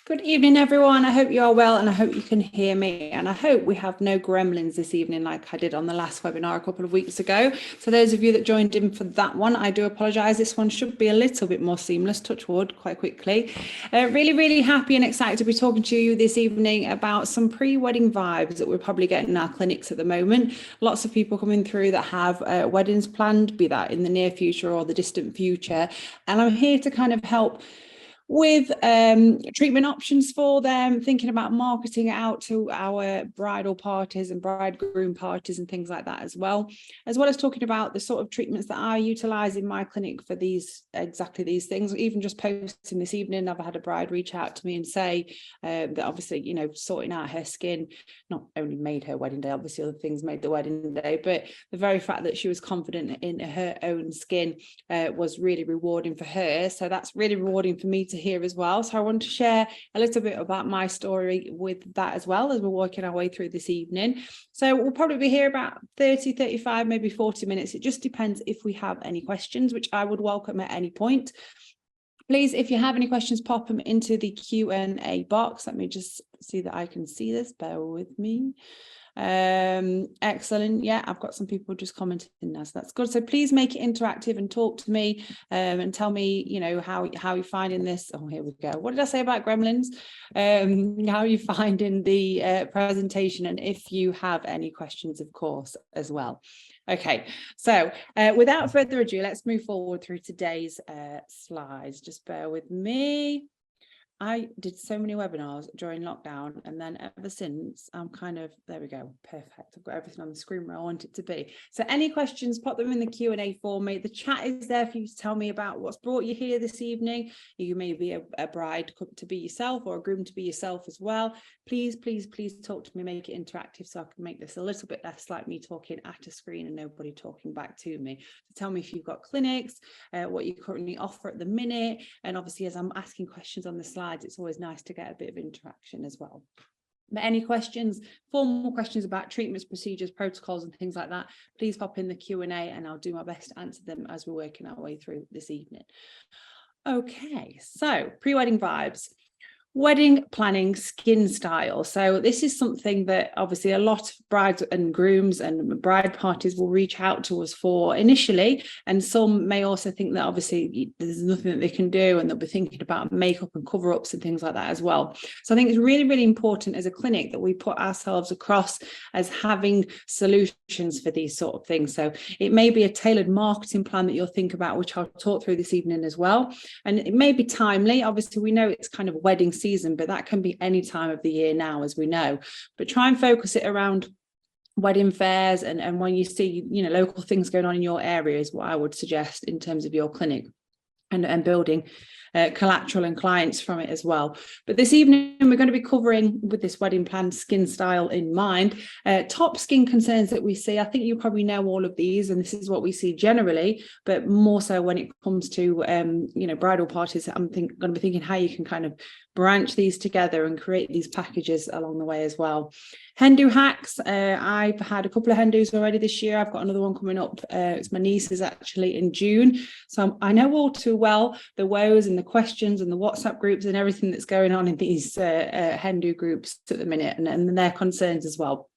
Good evening, everyone. I hope you are well and I hope you can hear me. And I hope we have no gremlins this evening like I did on the last webinar a couple of weeks ago. So those of you that joined in for that one, I do apologise. This one should be a little bit more seamless, touch wood, quite quickly. Really happy and excited to be talking to you this evening about some pre-wedding vibes that we're probably getting in our clinics at the moment. Lots of people coming through that have weddings planned, be that in the near future or the distant future. And I'm here to kind of help with treatment options for them, thinking about marketing it out to our bridal parties and bridegroom parties and things like that, as well as talking about the sort of treatments that I utilise in my clinic for exactly these things. Even just posting this evening, I've had a bride reach out to me and say that obviously, sorting out her skin not only made her wedding day, obviously other things made the wedding day, but the very fact that she was confident in her own skin was really rewarding for her. So that's really rewarding for me to hear as well. So I want to share a little bit about my story with that as well as we're working our way through this evening. So we'll probably be here about 30, 35, maybe 40 minutes. It just depends if we have any questions, which I would welcome at any point. Please, if you have any questions, pop them into the Q&A box. Let me just see that I can see this. Bear with me. Excellent. Yeah, I've got some people just commenting now, so that's good. So please make it interactive and talk to me and tell me, how you're finding this. Oh, here we go. What did I say about gremlins? How are you finding the presentation, and if you have any questions, of course, as well. Okay, so without further ado, let's move forward through today's slides. Just bear with me. I did so many webinars during lockdown, and then ever since I'm there we go, perfect. I've got everything on the screen where I want it to be. So any questions, pop them in the Q&A for me. The chat is there for you to tell me about what's brought you here this evening. You may be a bride to be yourself or a groom to be yourself as well. Please talk to me, make it interactive so I can make this a little bit less like me talking at a screen and nobody talking back to me. So tell me if you've got clinics, what you currently offer at the minute, and obviously as I'm asking questions on the slide, it's always nice to get a bit of interaction as well. But any questions, formal questions about treatments, procedures, protocols and things like that, please pop in the Q&A and I'll do my best to answer them as we're working our way through this evening. Okay, so pre-wedding vibes. Wedding planning skin style. So this is something that obviously a lot of brides and grooms and bride parties will reach out to us for initially, and some may also think that obviously there's nothing that they can do and they'll be thinking about makeup and cover-ups and things like that as well. So I think it's really important as a clinic that we put ourselves across as having solutions for these sort of things. So it may be a tailored marketing plan that you'll think about, which I'll talk through this evening as well, and it may be timely. Obviously we know it's kind of wedding season, but that can be any time of the year now, as we know. But try and focus it around wedding fairs and when you see, local things going on in your area is what I would suggest in terms of your clinic and building collateral and clients from it as well. But this evening we're going to be covering, with this wedding plan skin style in mind, top skin concerns that we see. I think you probably know all of these, and this is what we see generally, but more so when it comes to bridal parties. I'm going to be thinking how you can kind of branch these together and create these packages along the way as well. Hen do hacks. I've had a couple of hen dos already this year. I've got another one coming up. It's my niece's actually in June. So I know all too well the woes and the questions and the WhatsApp groups and everything that's going on in these hen do groups at the minute, and their concerns as well.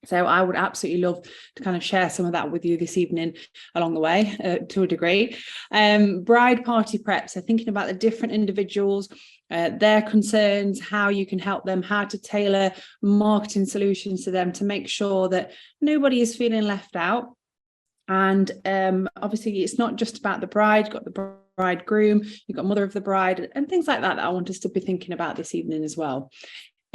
So I would absolutely love to kind of share some of that with you this evening along the way to a degree. Bride party prep, so thinking about the different individuals, their concerns, how you can help them, how to tailor marketing solutions to them to make sure that nobody is feeling left out. And obviously it's not just about the bride, you've got the bridegroom, you've got mother of the bride and things like that I want us to be thinking about this evening as well.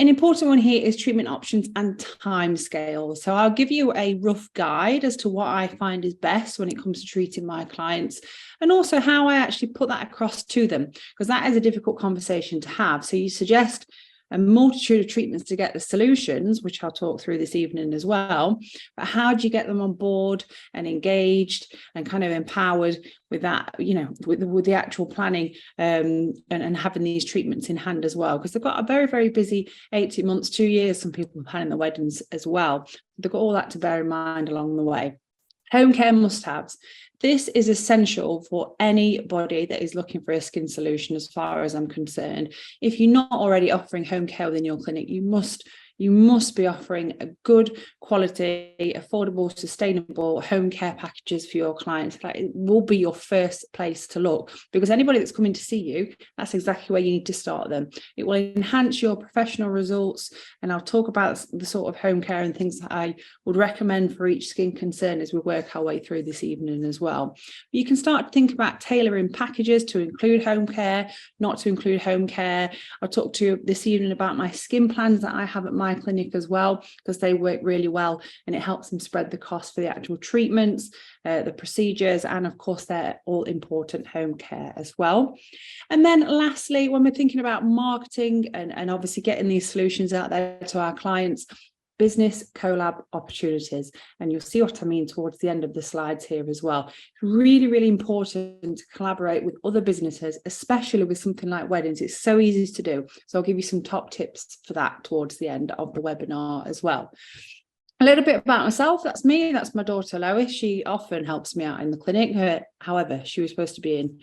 An important one here is treatment options and time scales. So I'll give you a rough guide as to what I find is best when it comes to treating my clients, and also how I actually put that across to them, because that is a difficult conversation to have. So you suggest a multitude of treatments to get the solutions, which I'll talk through this evening as well. But how do you get them on board and engaged and kind of empowered with that, with the actual planning and having these treatments in hand as well? Because they've got a very busy 18 months, 2 years, some people are planning the weddings as well. They've got all that to bear in mind along the way. Home care must-haves. This is essential for anybody that is looking for a skin solution, as far as I'm concerned. If you're not already offering home care within your clinic, you must be offering a good quality, affordable, sustainable home care packages for your clients. That it will be your first place to look, because anybody that's coming to see you, that's exactly where you need to start them. It will enhance your professional results, and I'll talk about the sort of home care and things that I would recommend for each skin concern as we work our way through this evening as well. You can start to think about tailoring packages to include home care, not to include home care. I'll talk to you this evening about my skin plans that I have at my clinic as well, because they work really well and it helps them spread the cost for the actual treatments, the procedures, and of course they're all important home care as well. And then lastly, when we're thinking about marketing and obviously getting these solutions out there to our clients, business collab opportunities, and you'll see what I mean towards the end of the slides here as well. It's really, really important to collaborate with other businesses, especially with something like weddings. It's so easy to do. So I'll give you some top tips for that towards the end of the webinar as well. A little bit about myself. That's me. That's my daughter Lois. She often helps me out in the clinic. However, she was supposed to be in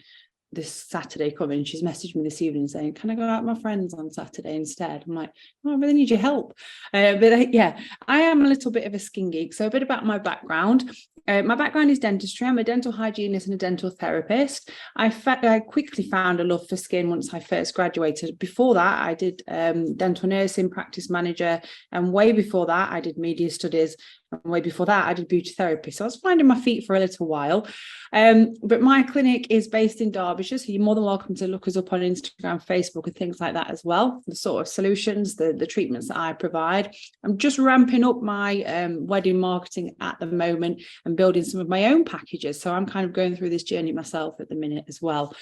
this Saturday coming. She's messaged me this evening saying, can I go out with my friends on Saturday instead? I'm like, oh, I really need your help. Yeah, I am a little bit of a skin geek. So a bit about my background. My background is dentistry. I'm a dental hygienist and a dental therapist. I quickly found a love for skin once I first graduated. Before that, I did dental nursing, practice manager, and way before that, I did media studies. And way before that, I did beauty therapy. So I was finding my feet for a little while. But my clinic is based in Derbyshire, so you're more than welcome to look us up on Instagram, Facebook, and things like that as well. The sort of solutions, the treatments that I provide. I'm just ramping up my wedding marketing at the moment and building some of my own packages. So I'm kind of going through this journey myself at the minute as well.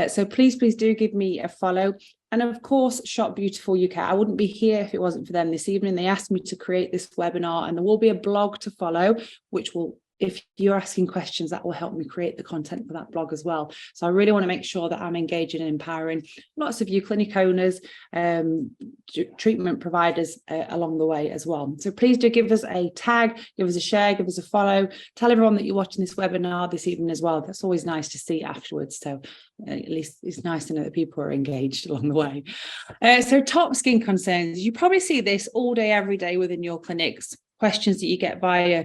So please do give me a follow. And of course, Shop Beautiful UK. I wouldn't be here if it wasn't for them this evening. They asked me to create this webinar, and there will be a blog to follow, which will, if you're asking questions, that will help me create the content for that blog as well. So I really want to make sure that I'm engaging and empowering lots of you clinic owners, treatment providers along the way as well. So please do give us a tag, give us a share, give us a follow. Tell everyone that you're watching this webinar this evening as well. That's always nice to see afterwards. So at least it's nice to know that people are engaged along the way. So top skin concerns. You probably see this all day, every day within your clinics. Questions that you get via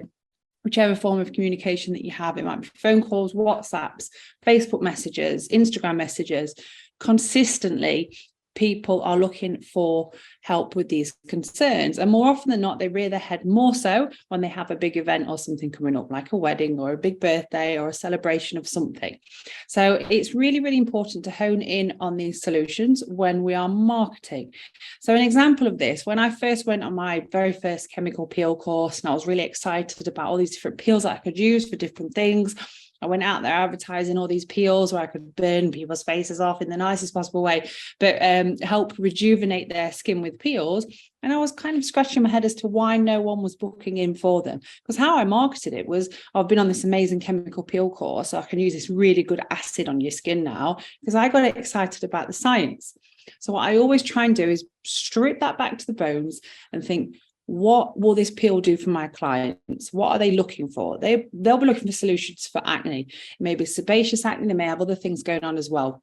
whichever form of communication that you have. It might be phone calls, WhatsApps, Facebook messages, Instagram messages. Consistently, people are looking for help with these concerns. And more often than not, they rear their head more so when they have a big event or something coming up, like a wedding or a big birthday or a celebration of something. So it's really, really important to hone in on these solutions when we are marketing. So an example of this, when I first went on my very first chemical peel course, and I was really excited about all these different peels that I could use for different things, I went out there advertising all these peels where I could burn people's faces off in the nicest possible way, but help rejuvenate their skin with peels. And I was kind of scratching my head as to why no one was booking in for them. Because how I marketed it was, I've been on this amazing chemical peel course, so I can use this really good acid on your skin now, because I got excited about the science. So what I always try and do is strip that back to the bones and think, what will this peel do for my clients? What are they looking for? They'll be looking for solutions for acne. It may be sebaceous acne. They may have other things going on as well.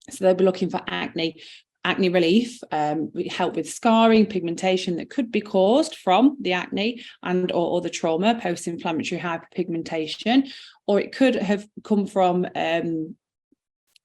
So they'll be looking for acne relief, help with scarring, pigmentation that could be caused from the acne and or the trauma, post-inflammatory hyperpigmentation, or it could have come from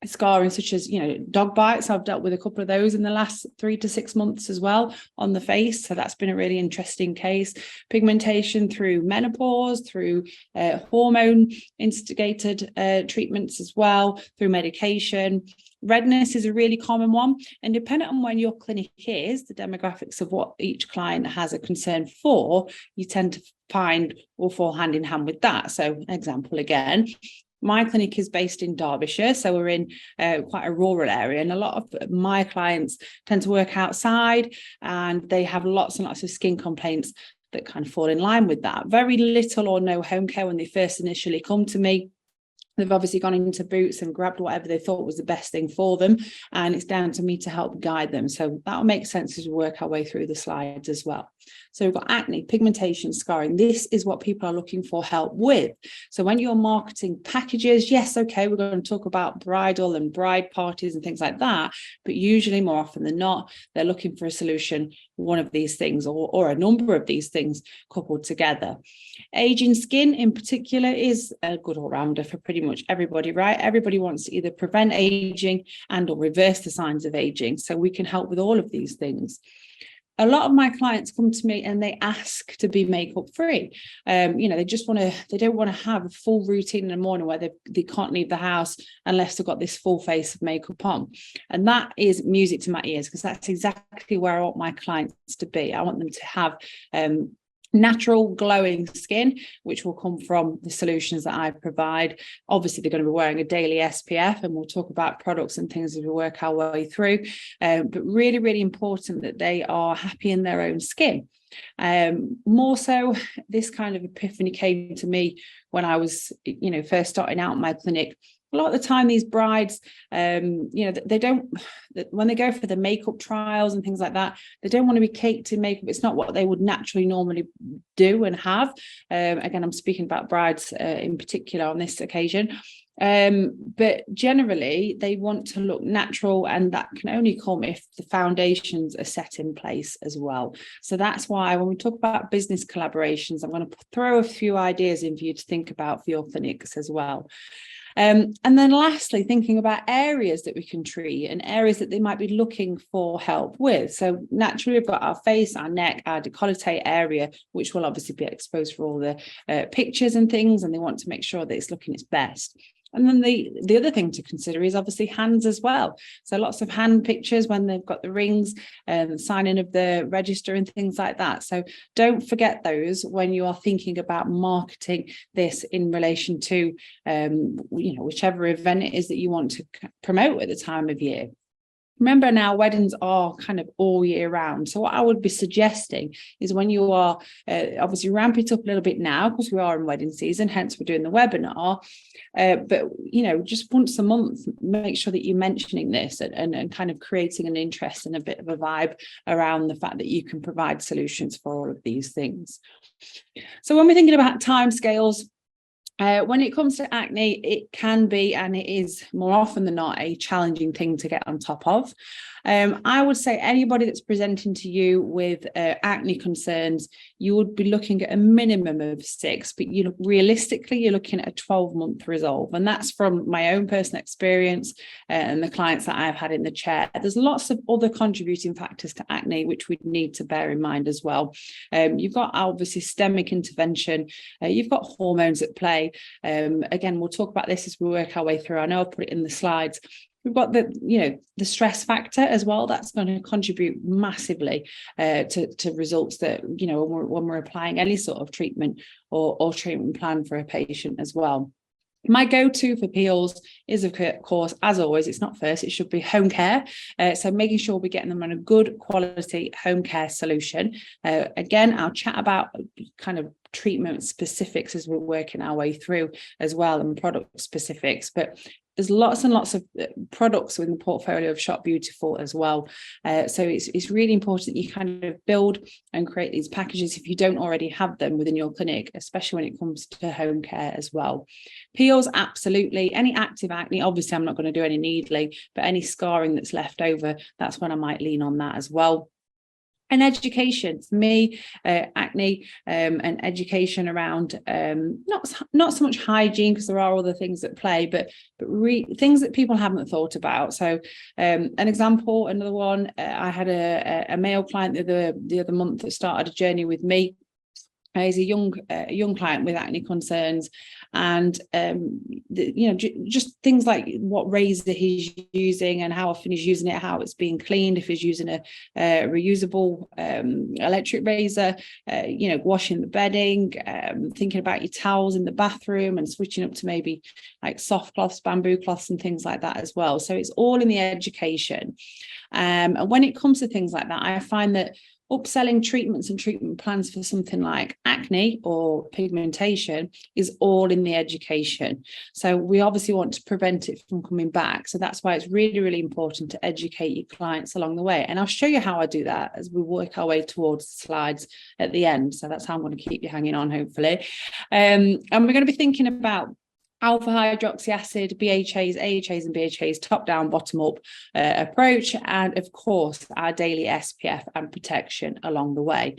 scarring such as, dog bites. I've dealt with a couple of those in the last 3 to 6 months as well on the face. So that's been a really interesting case. Pigmentation through menopause, through hormone instigated treatments as well, through medication. Redness is a really common one, and depending on when your clinic is, the demographics of what each client has a concern for, you tend to find will fall hand in hand with that. So example again, my clinic is based in Derbyshire, so we're in quite a rural area, and a lot of my clients tend to work outside, and they have lots and lots of skin complaints that kind of fall in line with that. Very little or no home care when they first initially come to me. They've obviously gone into Boots and grabbed whatever they thought was the best thing for them, and it's down to me to help guide them. So that'll make sense as we work our way through the slides as well. So we've got acne, pigmentation, scarring. This is what people are looking for help with. So when you're marketing packages, yes, okay, we're going to talk about bridal and bride parties and things like that, but usually more often than not, they're looking for a solution, one of these things or a number of these things coupled together. Aging skin in particular is a good all-rounder for pretty much everybody, right? Everybody wants to either prevent aging and or reverse the signs of aging. So we can help with all of these things. A lot of my clients come to me and they ask to be makeup free. They just they don't want to have a full routine in the morning where they can't leave the house unless they've got this full face of makeup on. And that is music to my ears, because that's exactly where I want my clients to be. I want them to have natural glowing skin, which will come from the solutions that I provide. Obviously, they're going to be wearing a daily SPF, and we'll talk about products and things as we work our way through. But really, really important that they are happy in their own skin. More so, this kind of epiphany came to me when I was, first starting out my clinic. A lot of the time, these brides, they don't, when they go for the makeup trials and things like that, they don't want to be caked in makeup. It's not what they would naturally normally do and have. Again, I'm speaking about brides in particular on this occasion. But generally, they want to look natural, and that can only come if the foundations are set in place as well. So that's why when we talk about business collaborations, I'm going to throw a few ideas in for you to think about for your clinics as well. And then lastly, thinking about areas that we can treat and areas that they might be looking for help with. So naturally, we've got our face, our neck, our décolleté area, which will obviously be exposed for all the pictures and things, and they want to make sure that it's looking its best. And then the other thing to consider is obviously hands as well. So lots of hand pictures when they've got the rings and signing of the register and things like that. So don't forget those when you are thinking about marketing this in relation to, whichever event it is that you want to promote at the time of year. Remember now, weddings are kind of all year round. So what I would be suggesting is when you are obviously ramp it up a little bit now, because we are in wedding season, hence we're doing the webinar. But, just once a month, make sure that you're mentioning this and kind of creating an interest and a bit of a vibe around the fact that you can provide solutions for all of these things. So when we're thinking about timescales, when it comes to acne, it can be, and it is more often than not, a challenging thing to get on top of. I would say anybody that's presenting to you with acne concerns, you would be looking at a minimum of 6, but realistically, you're looking at a 12-month resolve. And that's from my own personal experience and the clients that I've had in the chair. There's lots of other contributing factors to acne, which we need to bear in mind as well. You've got obviously systemic intervention, you've got hormones at play. Again, we'll talk about this as we work our way through. I know I'll put it in the slides. We've got the stress factor as well. That's going to contribute massively to results that, when we're applying any sort of treatment or treatment plan for a patient as well. My go-to for peels is, of course, as always, it's not first, it should be home care. So making sure we're getting them on a good quality home care solution. Again, I'll chat about kind of treatment specifics as we're working our way through as well, and product specifics. But there's lots and lots of products in the portfolio of Shop Beautiful as well. So it's really important that you kind of build and create these packages if you don't already have them within your clinic, especially when it comes to home care as well. Peels, absolutely. Any active acne, obviously I'm not going to do any needling, but any scarring that's left over, that's when I might lean on that as well. And education, for me, acne and education around not so much hygiene, because there are other things at play, but things that people haven't thought about. So an example, another one, I had a male client the other month that started a journey with me. He's a young client with acne concerns, and just things like what razor he's using and how often he's using it, how it's being cleaned, if he's using a reusable electric razor, washing the bedding, thinking about your towels in the bathroom and switching up to maybe like soft cloths, bamboo cloths and things like that as well. So it's all in the education. And when it comes to things like that, I find that upselling treatments and treatment plans for something like acne or pigmentation is all in the education. So we obviously want to prevent it from coming back. So that's why it's really, really important to educate your clients along the way. And I'll show you how I do that as we work our way towards the slides at the end. So that's how I'm going to keep you hanging on, hopefully. And we're going to be thinking about alpha hydroxy acid, BHAs, AHAs and BHAs, top down, bottom up approach, and of course our daily SPF and protection along the way.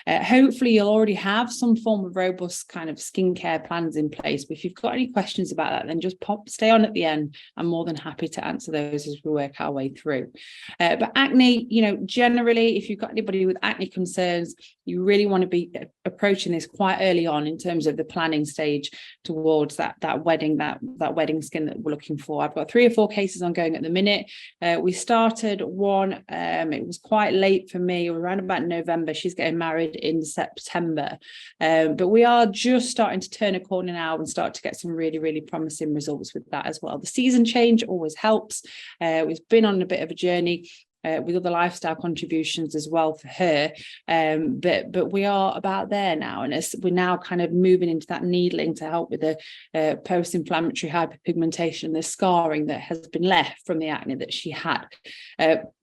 Hopefully you'll already have some form of robust kind of skincare plans in place, but if you've got any questions about that, then just stay on at the end. I'm more than happy to answer those as we work our way through. But acne, you know, generally, if you've got anybody with acne concerns, you really want to be approaching this quite early on in terms of the planning stage towards that wedding skin that we're looking for. I've got 3 or 4 cases ongoing at the minute. We started one, it was quite late for me, around about November. She's getting married in September, but we are just starting to turn a corner now and start to get some really, really promising results with that as well. The season change always helps. We've been on a bit of a journey with other lifestyle contributions as well for her, but we are about there now, and we're now kind of moving into that needling to help with the post-inflammatory hyperpigmentation, the scarring that has been left from the acne that she had.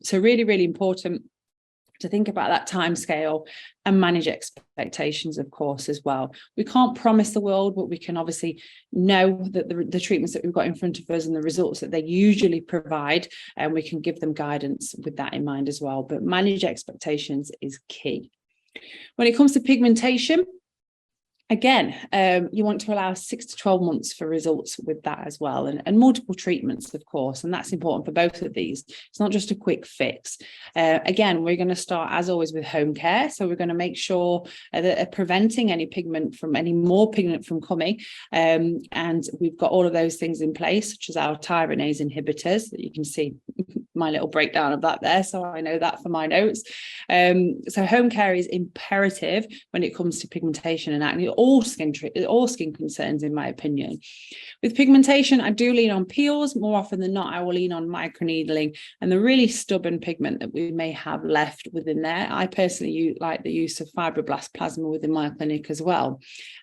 So really, really important to think about that time scale and manage expectations, of course, as well. We can't promise the world, but we can obviously know that the treatments that we've got in front of us and the results that they usually provide, and we can give them guidance with that in mind as well. But manage expectations is key. When it comes to pigmentation, again, you want to allow 6 to 12 months for results with that as well, and multiple treatments, of course, and that's important for both of these. It's not just a quick fix. Again, we're going to start, as always, with home care. So we're going to make sure that preventing any more pigment from coming, and we've got all of those things in place, such as our tyrosine inhibitors, that you can see my little breakdown of that there, so I know that for my notes. So home care is imperative when it comes to pigmentation and acne, all skin concerns, in my opinion. With pigmentation, I do lean on peels. More often than not, I will lean on microneedling and the really stubborn pigment that we may have left within there. I personally like the use of fibroblast plasma within my clinic as well.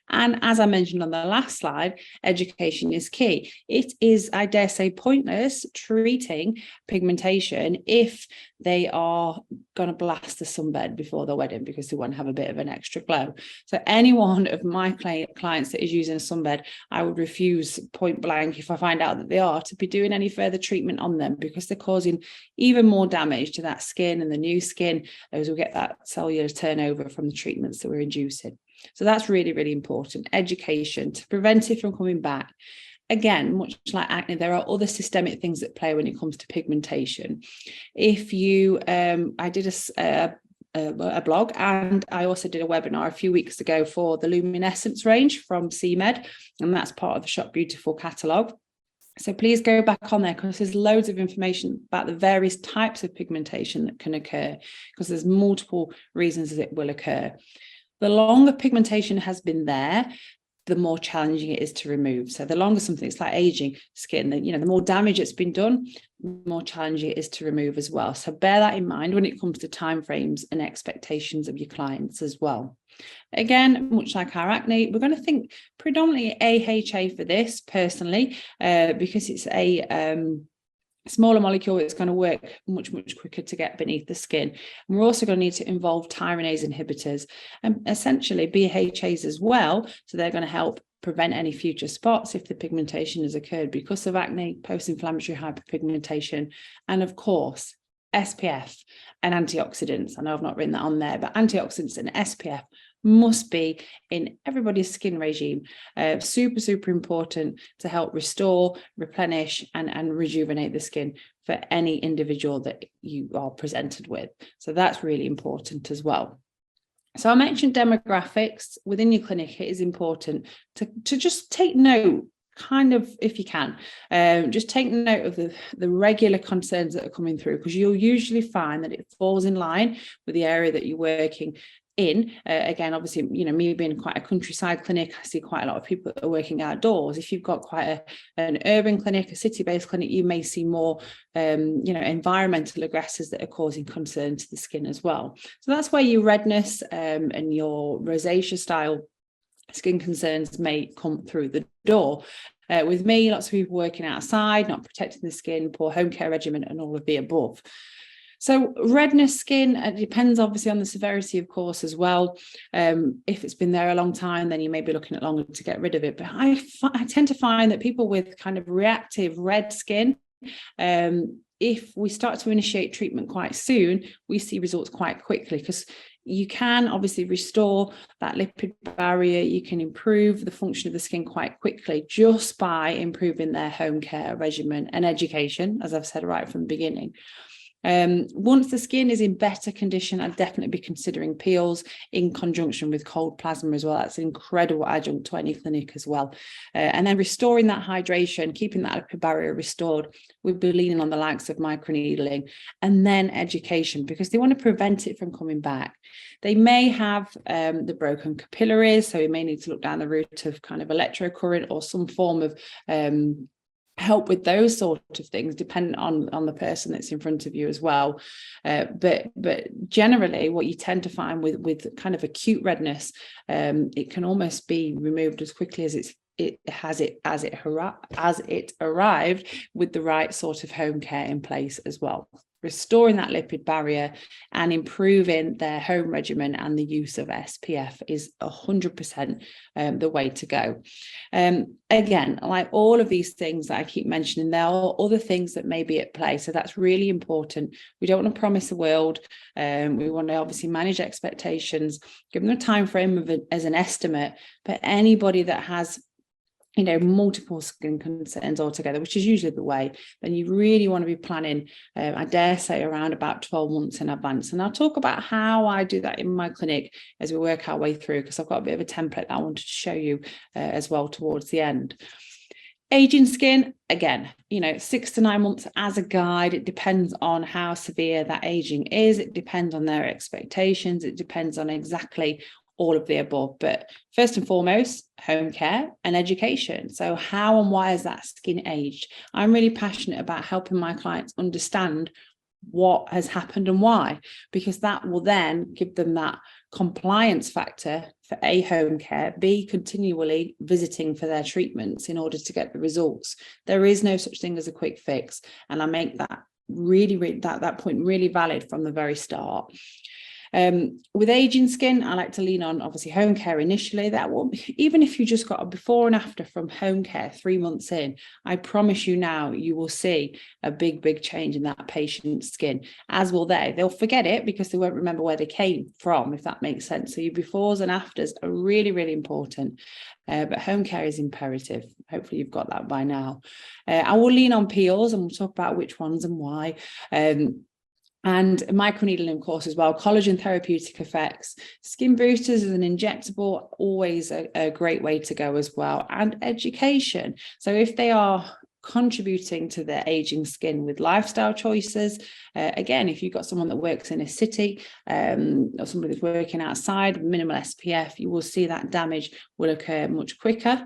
And as I mentioned on the last slide, education is key. It is, I dare say, pointless treating pigmentation if they are going to blast the sunbed before the wedding because they want to have a bit of an extra glow. So any one of my clients that is using a sunbed, I would refuse point blank, if I find out that they are, to be doing any further treatment on them, because they're causing even more damage to that skin and the new skin, as we get that cellular turnover from the treatments that we're inducing. So that's really, really important. Education to prevent it from coming back. Again, much like acne, there are other systemic things that play when it comes to pigmentation. If you, I did a blog, and I also did a webinar a few weeks ago for the Luminescence range from CMed, and that's part of the Shop Beautiful catalogue. So please go back on there, because there's loads of information about the various types of pigmentation that can occur, because there's multiple reasons that it will occur. The longer pigmentation has been there, the more challenging it is to remove. So the longer something, it's like aging skin, the more damage it's been done, the more challenging it is to remove as well. So bear that in mind when it comes to timeframes and expectations of your clients as well. Again, much like our acne, we're going to think predominantly AHA for this personally, because it's a smaller molecule. It's going to work much quicker to get beneath the skin. And we're also going to need to involve tyronase inhibitors and essentially BHAs as well, so they're going to help prevent any future spots if the pigmentation has occurred because of acne, post-inflammatory hyperpigmentation, and of course SPF and antioxidants. I know I've not written that on there, but antioxidants and SPF must be in everybody's skin regime. Super important to help restore, replenish, and rejuvenate the skin for any individual that you are presented with. So that's really important as well. So I mentioned demographics within your clinic. It is important to just take note, kind of, if you can, just take note of the regular concerns that are coming through, because you'll usually find that it falls in line with the area that you're working. again, obviously, me being quite a countryside clinic, I see quite a lot of people that are working outdoors. If you've got quite an urban clinic, a city-based clinic, you may see more environmental aggressors that are causing concern to the skin as well. So that's where your redness and your rosacea style skin concerns may come through the door. With me, lots of people working outside, not protecting the skin, poor home care regimen, and all of the above. So redness skin, it depends obviously on the severity, of course, as well. If it's been there a long time, then you may be looking at longer to get rid of it. But I tend to find that people with kind of reactive red skin, if we start to initiate treatment quite soon, we see results quite quickly, because you can obviously restore that lipid barrier. You can improve the function of the skin quite quickly just by improving their home care regimen and education, as I've said right from the beginning. Once the skin is in better condition, I'd definitely be considering peels in conjunction with cold plasma as well. That's an incredible adjunct to any clinic as well. And then restoring that hydration, keeping that lipid barrier restored, we'd be leaning on the likes of microneedling, and then education, because they want to prevent it from coming back. They may have the broken capillaries, so we may need to look down the route of kind of electrocurrent or some form of help with those sort of things, depending on the person that's in front of you as well. But generally, what you tend to find with kind of acute redness, it can almost be removed as quickly as it arrived, with the right sort of home care in place as well. Restoring that lipid barrier and improving their home regimen and the use of SPF is 100% the way to go. Again, like all of these things that I keep mentioning, there are other things that may be at play. So that's really important. We don't want to promise the world. We want to obviously manage expectations, give them a time frame as an estimate. But anybody that has multiple skin concerns altogether, which is usually the way, then you really want to be planning, I dare say, around about 12 months in advance. And I'll talk about how I do that in my clinic as we work our way through, because I've got a bit of a template that I wanted to show you as well towards the end. Aging skin, again, 6 to 9 months as a guide. It depends on how severe that aging is. It depends on their expectations. It depends on exactly all of the above. But first and foremost, home care and education. So how and why is that skin aged? I'm really passionate about helping my clients understand what has happened and why, because that will then give them that compliance factor for A, home care, B, continually visiting for their treatments in order to get the results. There is no such thing as a quick fix. And I make that really that point really valid from the very start. With aging skin, I like to lean on obviously home care initially. That will, even if you just got a before and after from home care 3 months in, I promise you now, you will see a big change in that patient's skin, as will they. They'll forget it because they won't remember where they came from, if that makes sense. So your befores and afters are really important. But home care is imperative. Hopefully you've got that by now. I will lean on peels, and we'll talk about which ones and why. And microneedling, of course, as well. Collagen therapeutic effects. Skin boosters as an injectable, always a great way to go as well. And education. So if they are contributing to their aging skin with lifestyle choices, again, if you've got someone that works in a city or somebody who's working outside, minimal SPF, you will see that damage will occur much quicker.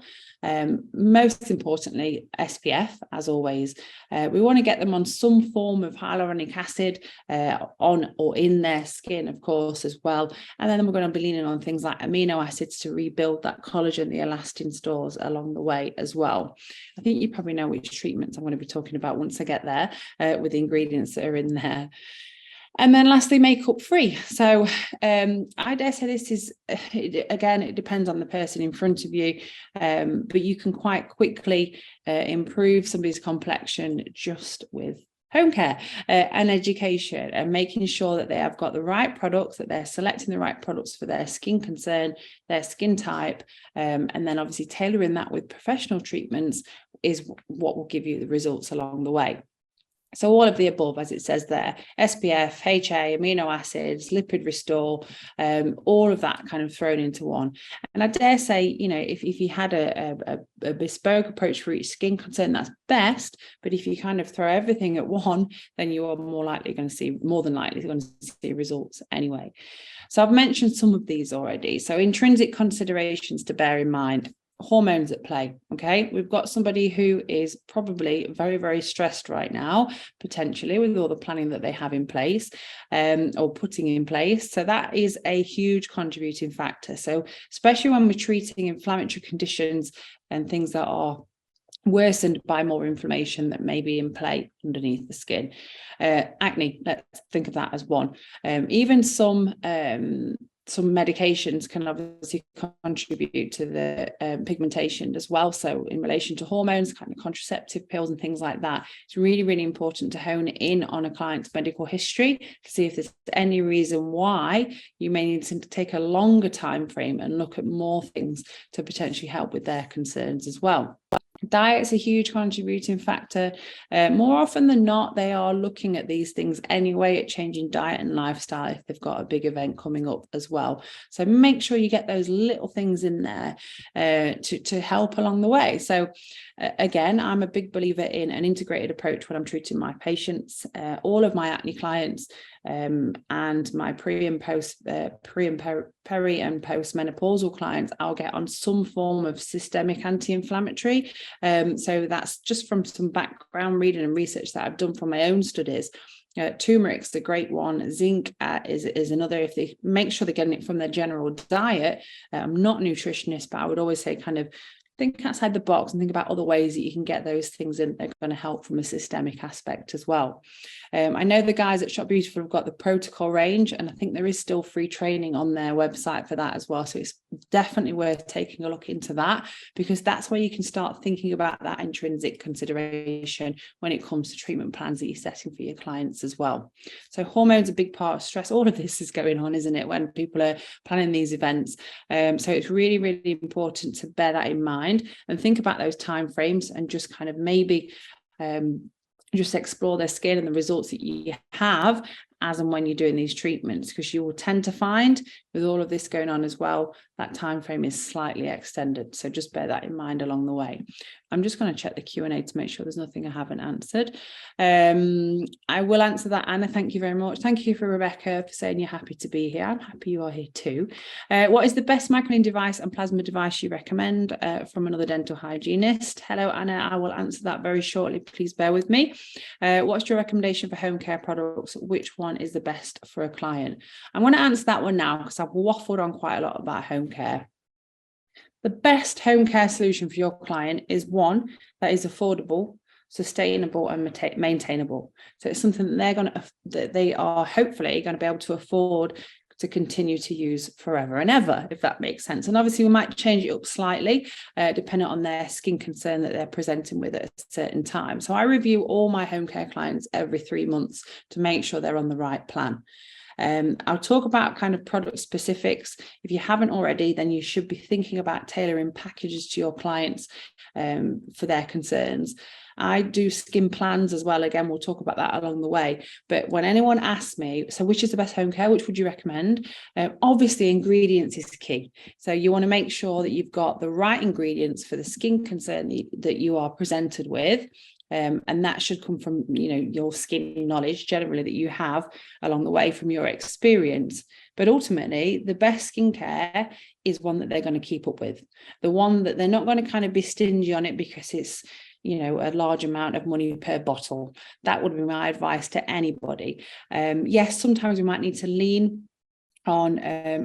Most importantly, SPF, as always, we want to get them on some form of hyaluronic acid on or in their skin, of course, as well. And then we're going to be leaning on things like amino acids to rebuild that collagen, the elastin stores along the way as well. I think you probably know which treatments I'm going to be talking about once I get there with the ingredients that are in there. And then lastly, makeup free. So I dare say this is, again, it depends on the person in front of you, but you can quite quickly improve somebody's complexion just with home care and education, and making sure that they have got the right products, that they're selecting the right products for their skin concern, their skin type, and then obviously tailoring that with professional treatments is what will give you the results along the way. So all of the above, as it says there, SPF, HA, amino acids, lipid restore, all of that kind of thrown into one. And I dare say, you know, if you had a bespoke approach for each skin concern, that's best. But if you kind of throw everything at one, then you are more than likely going to see results anyway. So I've mentioned some of these already. So intrinsic considerations to bear in mind. Hormones at play. Okay, we've got somebody who is probably very, very stressed right now, potentially with all the planning that they have in place, or putting in place. So that is a huge contributing factor. So especially when we're treating inflammatory conditions and things that are worsened by more inflammation that may be in play underneath the skin. Acne, let's think of that as one. Even some medications can obviously contribute to the pigmentation as well. So in relation to hormones, kind of contraceptive pills and things like that, it's really, really important to hone in on a client's medical history to see if there's any reason why you may need to take a longer time frame and look at more things to potentially help with their concerns as well. Diet's a huge contributing factor. More often than not, they are looking at these things anyway, at changing diet and lifestyle if they've got a big event coming up as well. So make sure you get those little things in there to help along the way. So again, I'm a big believer in an integrated approach when I'm treating my patients. All of my acne clients and my peri and post menopausal clients, I'll get on some form of systemic anti-inflammatory. So that's just from some background reading and research that I've done from my own studies. Turmeric's a great one. Zinc is another. If they make sure they're getting it from their general diet. I'm not a nutritionist, but I would always say kind of think outside the box and think about other ways that you can get those things in that are going to help from a systemic aspect as well. I know the guys at Shop Beautiful have got the protocol range, and I think there is still free training on their website for that as well. So it's definitely worth taking a look into that, because that's where you can start thinking about that intrinsic consideration when it comes to treatment plans that you're setting for your clients as well. So hormones are a big part of stress. All of this is going on, isn't it, when people are planning these events? So it's really, really important to bear that in mind and think about those time frames and just kind of maybe just explore their skin and the results that you have as and when you're doing these treatments, because you will tend to find with all of this going on as well, that time frame is slightly extended. So just bear that in mind along the way. I'm just going to check the Q&A to make sure there's nothing I haven't answered. I will answer that, Anna. Thank you very much. Thank you for Rebecca for saying you're happy to be here. I'm happy you are here too. What is the best microneedling device and plasma device you recommend from another dental hygienist? Hello, Anna. I will answer that very shortly. Please bear with me. What's your recommendation for home care products? Which one is the best for a client? I'm going to answer that one now because I've waffled on quite a lot about home care. The best home care solution for your client is one that is affordable, sustainable, and maintainable. So it's something that they are hopefully going to be able to afford to continue to use forever and ever, if that makes sense. And obviously we might change it up slightly depending on their skin concern that they're presenting with at a certain time. So I review all my home care clients every 3 months to make sure they're on the right plan. I'll talk about kind of product specifics. If you haven't already, then you should be thinking about tailoring packages to your clients for their concerns. I do skin plans as well. Again, we'll talk about that along the way. But when anyone asks me, so which is the best home care, which would you recommend? Obviously, ingredients is key. So you want to make sure that you've got the right ingredients for the skin concern that you are presented with. And that should come from, your skin knowledge generally that you have along the way from your experience. But ultimately, the best skincare is one that they're going to keep up with. The one that they're not going to kind of be stingy on it because it's, a large amount of money per bottle. That would be my advice to anybody. Yes, sometimes we might need to lean on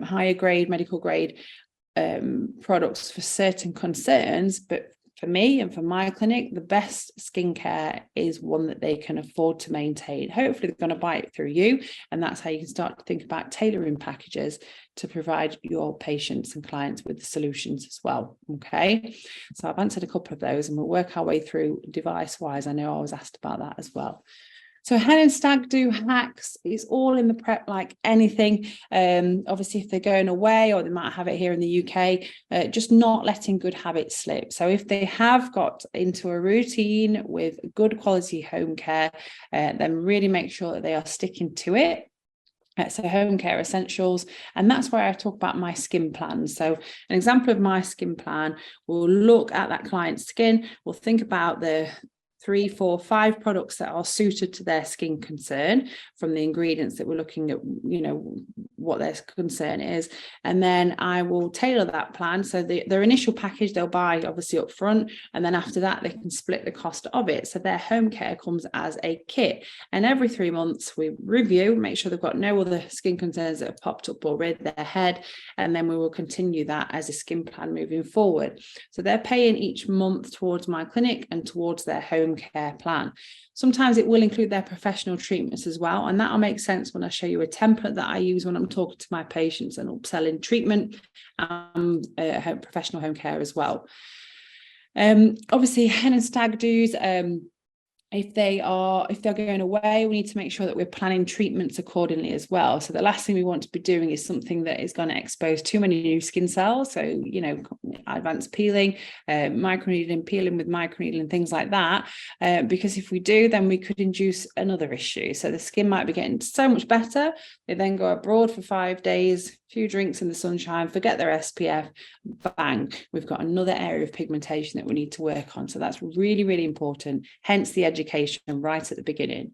higher grade, medical grade products for certain concerns, but for me and for my clinic, the best skincare is one that they can afford to maintain. Hopefully they're going to buy it through you, and that's how you can start to think about tailoring packages to provide your patients and clients with the solutions as well. Okay, so I've answered a couple of those and we'll work our way through device wise. I know I was asked about that as well. So hen and stag do hacks is all in the prep like anything. Obviously, if they're going away or they might have it here in the UK, just not letting good habits slip. So if they have got into a routine with good quality home care, then really make sure that they are sticking to it. So home care essentials, and that's where I talk about my skin plan. So an example of my skin plan, we'll look at that client's skin, we'll think about the 3, 4, 5 products that are suited to their skin concern from the ingredients that we're looking at, what their concern is. And then I will tailor that plan. So their initial package, they'll buy obviously up front. And then after that, they can split the cost of it. So their home care comes as a kit. And every 3 months we review, make sure they've got no other skin concerns that have popped up or reared their head. And then we will continue that as a skin plan moving forward. So they're paying each month towards my clinic and towards their home care plan. Sometimes it will include their professional treatments as well, and that'll make sense when I show you a template that I use when I'm talking to my patients and upselling treatment and professional home care as well. Obviously hen and stag do's, if they're going away, we need to make sure that we're planning treatments accordingly as well. So the last thing we want to be doing is something that is going to expose too many new skin cells. So, advanced peeling, microneedling, peeling with microneedling, things like that. Because if we do, then we could induce another issue. So the skin might be getting so much better. They then go abroad for 5 days, few drinks in the sunshine, forget their SPF, bang, we've got another area of pigmentation that we need to work on. So that's really, really important, hence the education right at the beginning.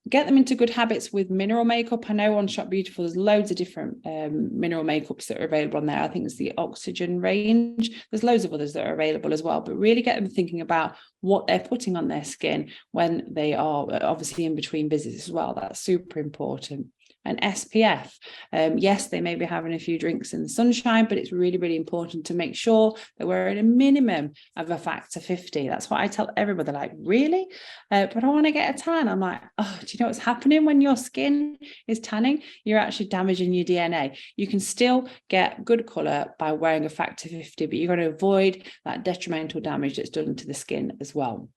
Get them into good habits with mineral makeup. I know on Shop Beautiful there's loads of different mineral makeups that are available on there. I think it's the Oxygen range. There's loads of others that are available as well, but really get them thinking about what they're putting on their skin when they are obviously in between visits as well. That's super important. And SPF, yes, they may be having a few drinks in the sunshine, but it's really, really important to make sure that we're at a minimum of a factor 50. That's what I tell everybody, like, really? But I want to get a tan. I'm like, oh, do you know what's happening when your skin is tanning? You're actually damaging your DNA. You can still get good colour by wearing a factor 50, but you're going to avoid that detrimental damage that's done to the skin as well.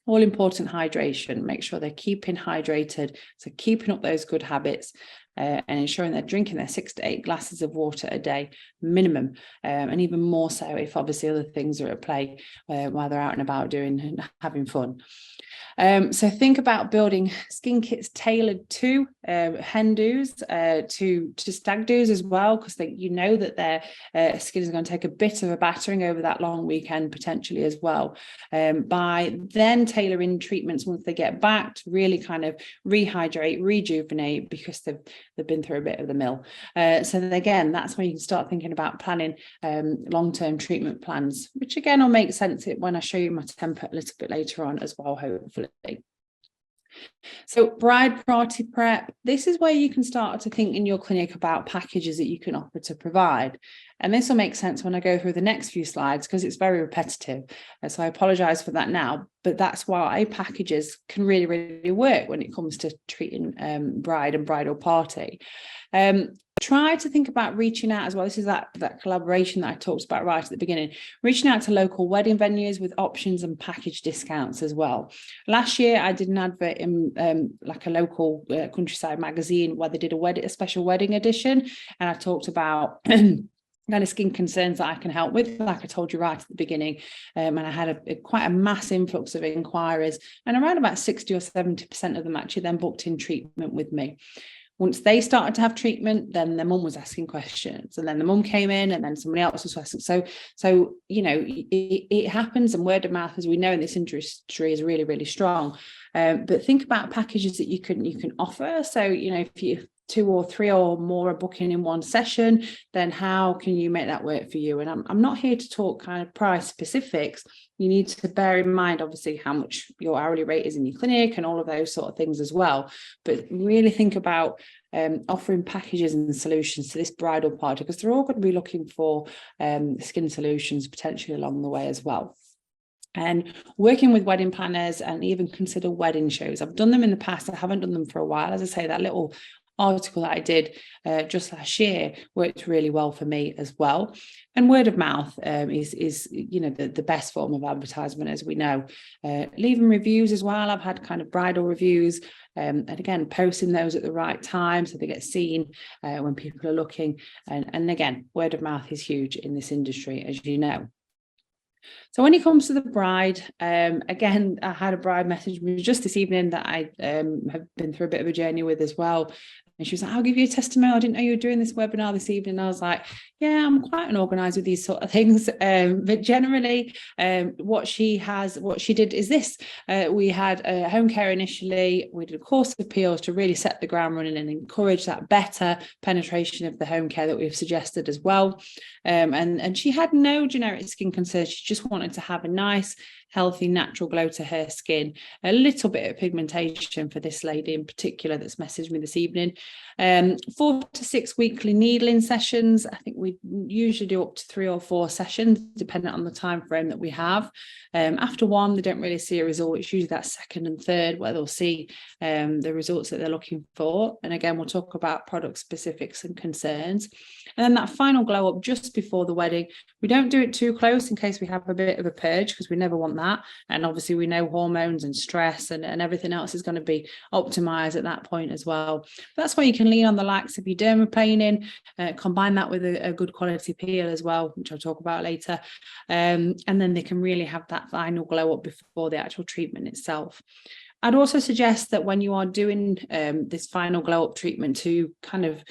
All important hydration, make sure they're keeping hydrated, so keeping up those good habits and ensuring they're drinking their 6 to 8 glasses of water a day minimum, and even more so if obviously other things are at play while they're out and about doing and having fun. So think about building skin kits tailored to hen do's, to stag do's as well, because that their skin is going to take a bit of a battering over that long weekend potentially as well. By then tailoring treatments once they get back to really kind of rehydrate, rejuvenate, because they've been through a bit of the mill. So then again, that's when you can start thinking about planning long-term treatment plans, which again will make sense when I show you my template a little bit later on as well, hopefully. So bride party prep, this is where you can start to think in your clinic about packages that you can offer to provide. And this will make sense when I go through the next few slides because it's very repetitive. So I apologize for that now, but that's why packages can really, really work when it comes to treating bride and bridal party. Try to think about reaching out as well. This is that collaboration that I talked about right at the beginning, reaching out to local wedding venues with options and package discounts as well. Last year, I did an advert in like a local countryside magazine where they did a special wedding edition. And I talked about kind of skin concerns that I can help with, like I told you right at the beginning. And I had quite a mass influx of inquiries, and around about 60 or 70% of them actually then booked in treatment with me. Once they started to have treatment, then their mum was asking questions, and then the mum came in, and then somebody else was asking. So it happens, and word of mouth, as we know in this industry, is really, really strong. But think about packages that you can offer. So if you 2 or 3 or more are booking in one session, then how can you make that work for you? And I'm not here to talk kind of price specifics. You need to bear in mind, obviously, how much your hourly rate is in your clinic and all of those sort of things as well. But really think about offering packages and solutions to this bridal party, because they're all going to be looking for skin solutions potentially along the way as well. And working with wedding planners, and even consider wedding shows. I've done them in the past. I haven't done them for a while. As I say, that little article that I did just last year worked really well for me as well. And word of mouth is the best form of advertisement, as we know. Leaving reviews as well. I've had kind of bridal reviews, and again, posting those at the right time so they get seen when people are looking. And again, word of mouth is huge in this industry, as you know. So when it comes to the bride, again, I had a bride message me just this evening that I have been through a bit of a journey with as well. And she was like, I'll give you a testimonial. I didn't know you were doing this webinar this evening. I was like, yeah, I'm quite unorganized with these sort of things. But generally, what she did is this. We had a home care initially. We did a course of peels to really set the ground running and encourage that better penetration of the home care that we've suggested as well. And she had no generic skin concerns. She just wanted to have a nice, healthy, natural glow to her skin. A little bit of pigmentation for this lady in particular that's messaged me this evening. 4 to 6 weekly needling sessions. I think we usually do up to 3 or 4 sessions, depending on the time frame that we have. After one, they don't really see a result. It's usually that second and third where they'll see the results that they're looking for. And again, we'll talk about product specifics and concerns. And then that final glow up just before the wedding. We don't do it too close in case we have a bit of a purge, because we never want that. And obviously we know hormones and stress and everything else is going to be optimized at that point as well. But that's why you can lean on the likes of your dermaplaning, combine that with a good quality peel as well, which I'll talk about later. And then they can really have that final glow up before the actual treatment itself. I'd also suggest that when you are doing this final glow up treatment, to kind of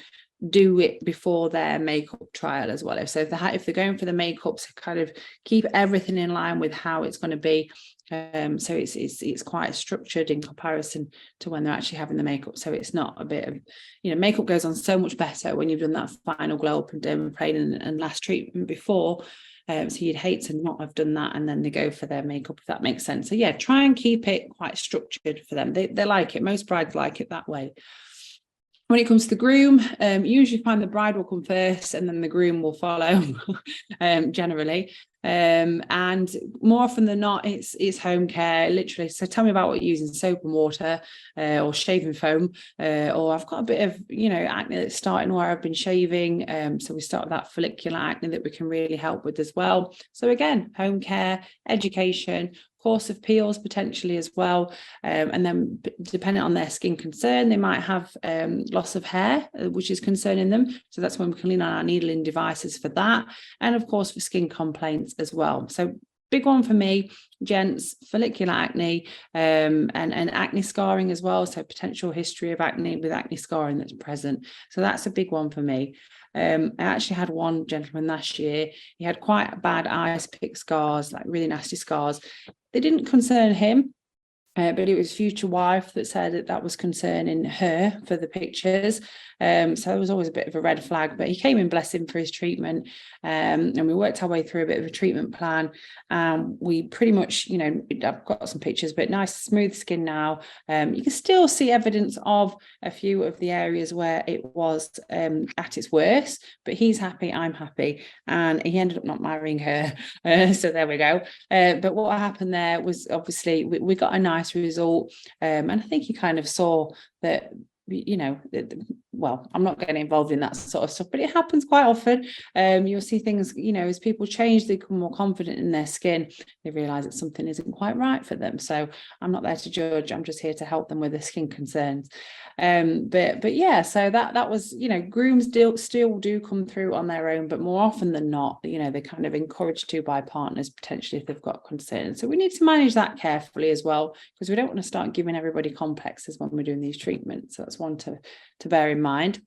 do it before their makeup trial as well. So if they're going for the makeup, to kind of keep everything in line with how it's going to be. So it's quite structured in comparison to when they're actually having the makeup. So it's not a bit of, makeup goes on so much better when you've done that final glow up and dermaplaning and last treatment before. So you'd hate to not have done that and then they go for their makeup, if that makes sense. So yeah, try and keep it quite structured for them. They like it. Most brides like it that way. When it comes to the groom, usually find the bride will come first and then the groom will follow, generally. And more often than not, it's home care, literally. So tell me about what you're using: soap and water, or shaving foam, or I've got a bit of, acne that's starting where I've been shaving. So we start with that follicular acne that we can really help with as well. So again, home care, education, course of peels potentially as well. And then depending on their skin concern, they might have loss of hair, which is concerning them. So that's when we can lean on our needling devices for that. And of course, for skin complaints as well. So big one for me, gents, follicular acne, and acne scarring as well. So potential history of acne with acne scarring that's present. So that's a big one for me. I actually had one gentleman last year. He had quite bad ice pick scars, like really nasty scars. They didn't concern him, but it was future wife that said that was concerning her for the pictures. So it was always a bit of a red flag, but he came in, bless him, for his treatment. And we worked our way through a bit of a treatment plan. We pretty much, I've got some pictures, but nice smooth skin now. You can still see evidence of a few of the areas where it was at its worst, but he's happy, I'm happy. And he ended up not marrying her. So there we go. But what happened there was, obviously we got a nice result. And I think he kind of saw that, well, I'm not getting involved in that sort of stuff, but it happens quite often. You'll see things, as people change, they become more confident in their skin. They realize that something isn't quite right for them. So I'm not there to judge. I'm just here to help them with their skin concerns. But yeah, so that was, grooms still do come through on their own, but more often than not, they're kind of encouraged to by partners, potentially, if they've got concerns. So we need to manage that carefully as well, because we don't want to start giving everybody complexes when we're doing these treatments. So that's one to bear in mind.